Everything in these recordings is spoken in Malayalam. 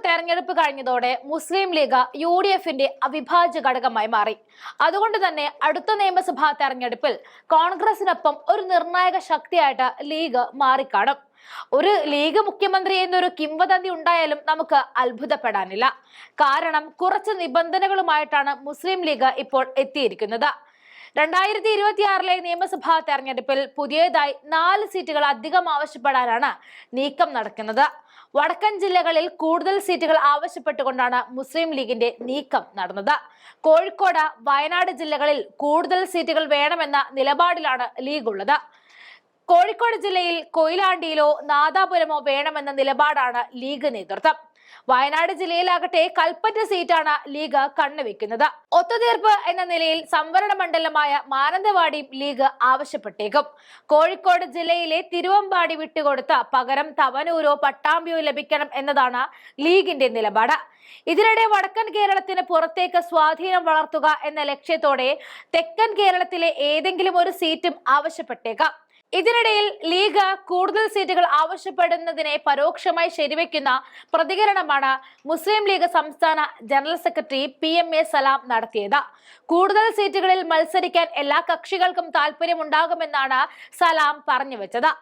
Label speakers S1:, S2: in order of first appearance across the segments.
S1: തെരഞ്ഞെടുപ്പ് കഴിഞ്ഞതോടെ മുസ്ലിം ലീഗ് UDFന്റെ അവിഭാജ്യ ഘടകമായി മാറി. അതുകൊണ്ട് തന്നെ അടുത്ത നിയമസഭാ തെരഞ്ഞെടുപ്പിൽ കോൺഗ്രസിനൊപ്പം ഒരു നിർണായക ശക്തിയായിട്ട് ലീഗ് മാറിക്കാണും. ഒരു ലീഗ് മുഖ്യമന്ത്രി എന്നൊരു കിംവദന്തി ഉണ്ടായാലും നമുക്ക് അത്ഭുതപ്പെടാനില്ല. കാരണം കുറച്ച് നിബന്ധനകളുമായിട്ടാണ് മുസ്ലിം ലീഗ് ഇപ്പോൾ എത്തിയിരിക്കുന്നത്. 2026 നിയമസഭാ തെരഞ്ഞെടുപ്പിൽ പുതിയതായി 4 സീറ്റുകൾ അധികം ആവശ്യപ്പെടാനാണ് നീക്കം നടക്കുന്നത്. വടക്കൻ ജില്ലകളിൽ കൂടുതൽ സീറ്റുകൾ ആവശ്യപ്പെട്ടുകൊണ്ടാണ് മുസ്ലിം ലീഗിന്റെ നീക്കം നടന്നത്. കോഴിക്കോട്, വയനാട് ജില്ലകളിൽ കൂടുതൽ സീറ്റുകൾ വേണമെന്ന നിലപാടിലാണ് ലീഗ് ഉള്ളത്. കോഴിക്കോട് ജില്ലയിൽ കൊയിലാണ്ടിയിലോ നാദാപുരമോ വേണമെന്ന നിലപാടാണ് ലീഗ് നേതൃത്വം. വയനാട് ജില്ലയിലാകട്ടെ കൽപ്പറ്റ സീറ്റാണ് ലീഗ് കണ്ണുവെക്കുന്നത്. ഒത്തുതീർപ്പ് എന്ന നിലയിൽ സംവരണ മണ്ഡലമായ മാനന്തവാടിയും ലീഗ് ആവശ്യപ്പെട്ടേക്കും. കോഴിക്കോട് ജില്ലയിലെ തിരുവമ്പാടി വിട്ടുകൊടുത്ത് പകരം തവനൂരോ പട്ടാമ്പിയോ ലഭിക്കണം എന്നതാണ് ലീഗിന്റെ നിലപാട്. ഇതിനിടെ വടക്കൻ കേരളത്തിന് പുറത്തേക്ക് സ്വാധീനം വളർത്തുക എന്ന ലക്ഷ്യത്തോടെ തെക്കൻ കേരളത്തിലെ ഏതെങ്കിലും ഒരു സീറ്റും ആവശ്യപ്പെട്ടേക്കാം. ഇതിനിടയിൽ ലീഗ് കൂടുതൽ സീറ്റുകൾ ആവശ്യപ്പെടുന്നതിനെ പരോക്ഷമായി ശരിവെക്കുന്ന പ്രതികരണമാണ് മുസ്ലിം ലീഗ് സംസ്ഥാന ജനറൽ സെക്രട്ടറി PMA സലാം നടത്തിയത്. കൂടുതൽ സീറ്റുകളിൽ മത്സരിക്കാൻ എല്ലാ കക്ഷികൾക്കും താല്പര്യമുണ്ടാകുമെന്നാണ് സലാം പറഞ്ഞു വെച്ചത്.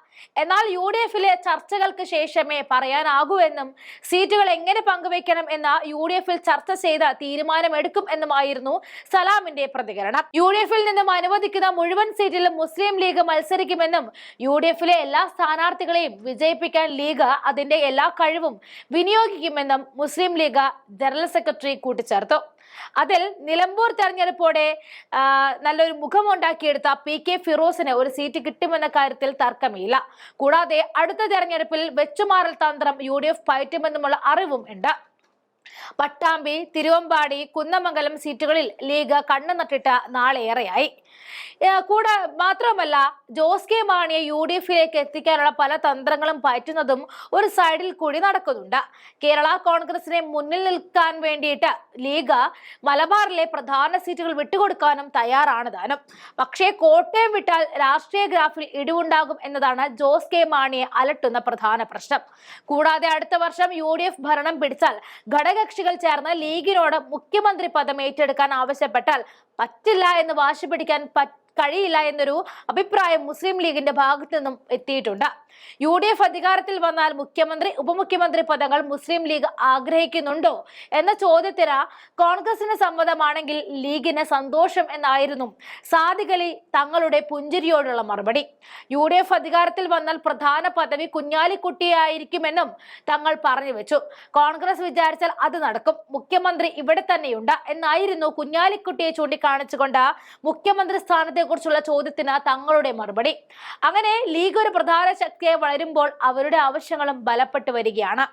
S1: എന്നാൽ UDFിലെ ചർച്ചകൾക്ക് ശേഷമേ പറയാനാകൂ എന്നും സീറ്റുകൾ എങ്ങനെ പങ്കുവയ്ക്കണം എന്ന UDFിൽ ചർച്ച ചെയ്ത് തീരുമാനമെടുക്കും എന്നുമായിരുന്നു സലാമിന്റെ പ്രതികരണം. UDFിൽ നിന്നും അനുവദിക്കുന്ന മുഴുവൻ സീറ്റിലും മുസ്ലിം ലീഗ് മത്സരിക്കുമെന്നും UDFിലെ എല്ലാ സ്ഥാനാർത്ഥികളെയും വിജയിപ്പിക്കാൻ ലീഗ് അതിന്റെ എല്ലാ കഴിവും വിനിയോഗിക്കുമെന്നും മുസ്ലിം ലീഗ് ജനറൽ സെക്രട്ടറി കൂട്ടിച്ചേർത്തു. അതിൽ നിലമ്പൂർ തെരഞ്ഞെടുപ്പോടെ നല്ലൊരു മുഖമുണ്ടാക്കിയെടുത്ത PK ഫിറോസിന് ഒരു സീറ്റ് കിട്ടുമെന്ന കാര്യത്തിൽ തർക്കമില്ല. കൂടാതെ അടുത്ത തെരഞ്ഞെടുപ്പിൽ വെച്ചുമാറൽ തന്ത്രം UDF പയറ്റുമെന്നുമുള്ള അറിവും ഉണ്ട്. പട്ടാമ്പി, തിരുവമ്പാടി, കുന്നമംഗലം സീറ്റുകളിൽ ലീഗ് കണ്ണു നട്ടിട്ട് നാളേറെയായി. മാത്രമല്ല ജോസ് കെ മാണിയെ UDFിലേക്ക് എത്തിക്കാനുള്ള പല തന്ത്രങ്ങളും പയറ്റുന്നതും ഒരു സൈഡിൽ കൂടി നടക്കുന്നുണ്ട്. കേരള കോൺഗ്രസിനെ മുന്നിൽ നിൽക്കാൻ വേണ്ടിയിട്ട് ലീഗ് മലബാറിലെ പ്രധാന സീറ്റുകൾ വിട്ടുകൊടുക്കാനും തയ്യാറാണ് താനും. പക്ഷേ കോട്ടയം വിട്ടാൽ രാഷ്ട്രീയ ഗ്രാഫിൽ ഇടിവുണ്ടാകും എന്നതാണ് ജോസ് കെ മാണിയെ അലട്ടുന്ന പ്രധാന പ്രശ്നം. കൂടാതെ അടുത്ത വർഷം UDF ഭരണം പിടിച്ചാൽ ഘടകകക്ഷികൾ ചേർന്ന് ലീഗിനോട് മുഖ്യമന്ത്രി പദം ഏറ്റെടുക്കാൻ ആവശ്യപ്പെട്ടാൽ പറ്റില്ല എന്ന് വാശി പിടിക്കാൻ കഴിയില്ല എന്നൊരു അഭിപ്രായം മുസ്ലിം ലീഗിന്റെ ഭാഗത്തു നിന്നും എത്തിയിട്ടുണ്ട്. UDF അധികാരത്തിൽ വന്നാൽ മുഖ്യമന്ത്രി, ഉപമുഖ്യമന്ത്രി പദങ്ങൾ മുസ്ലിം ലീഗ് ആഗ്രഹിക്കുന്നുണ്ടോ എന്ന ചോദ്യത്തിന് കോൺഗ്രസിന് സമ്മതമാണെങ്കിൽ ലീഗിന് സന്തോഷം എന്നായിരുന്നു സാദിഖ് അലി തങ്ങളുടെ പുഞ്ചിരിയോടുള്ള മറുപടി. UDF അധികാരത്തിൽ വന്നാൽ പ്രധാന പദവി കുഞ്ഞാലിക്കുട്ടിയായിരിക്കുമെന്നും തങ്ങൾ പറഞ്ഞു വെച്ചു. കോൺഗ്രസ് വിചാരിച്ചാൽ അത് നടക്കും, മുഖ്യമന്ത്രി ഇവിടെ തന്നെയുണ്ട് എന്നായിരുന്നു കുഞ്ഞാലിക്കുട്ടിയെ ചൂണ്ടിക്കാണിച്ചുകൊണ്ട് മുഖ്യമന്ത്രി സ്ഥാനത്തെ കുറിച്ചുള്ള ചോദ്യത്തിന് തങ്ങളുടെ മറുപടി. അങ്ങനെ ലീഗ് ഒരു പ്രധാന ശക്തിയായി വളരുമ്പോൾ അവരുടെ ആവശ്യങ്ങളും ബലപ്പെട്ടു വരികയാണ്.